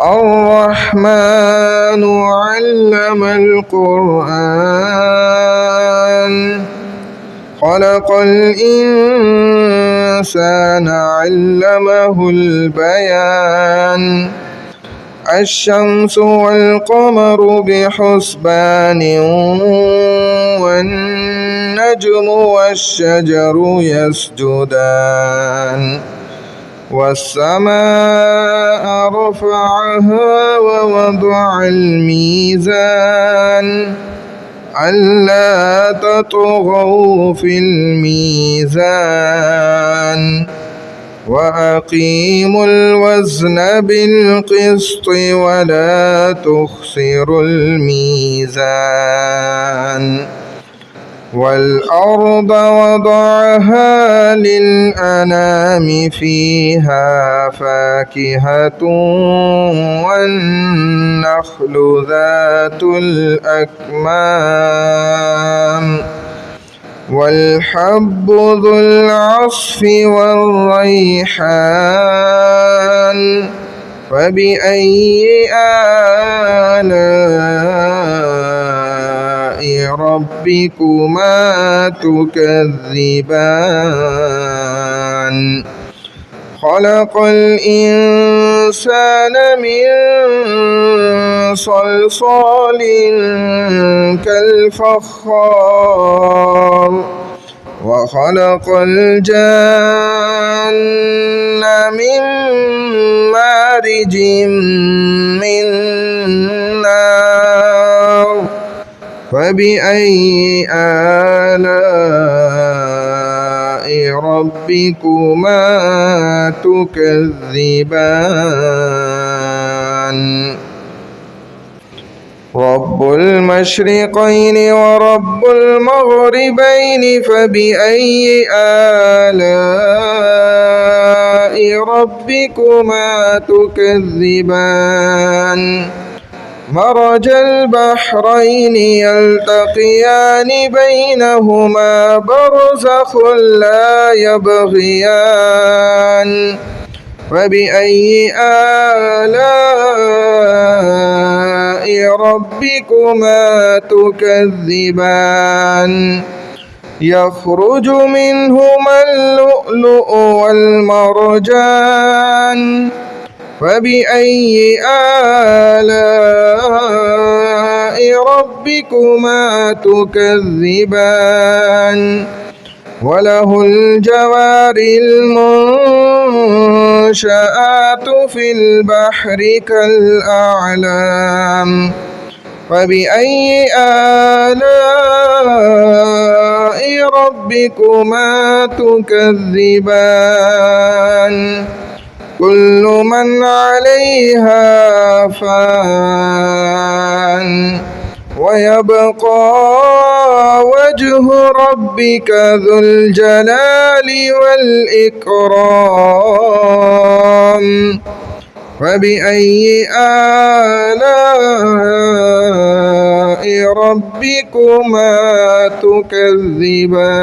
الرحمن علم القرآن خلق الإنسان علمه البيان الشمس والقمر بحسبان والنجم والشجر يسجدان والسماء رفعها ووضع الميزان ألا تطغوا في الميزان وأقيموا الوزن بالقسط ولا تخسروا الميزان والأرض وضعها للأنام فيها فاكهة والنخل ذات الأكمام والحب ذو العصف والريحان فبأي آلاء ربكما تكذبان خلق الإنسان من صلصال كالفخار وخلق الجن من مارج من نار فبأي آلاء ربكما تكذبان رب المشرقين ورب المغربين فبأي آلاء ربكما تكذبان مرج البحرين يلتقيان بينهما برزخ لا يبغيان فبأي آلاء ربكما تكذبان يخرج منهما اللؤلؤ والمرجان فبأي آلاء ربكما تكذبان وله الجوار المنشآت في البحر كالأعلام فبأي آلاء ربكما تكذبان كل من عليها فان ويبقى وجه ربك ذو الجلال والإكرام فبأي آلاء ربكما تكذبان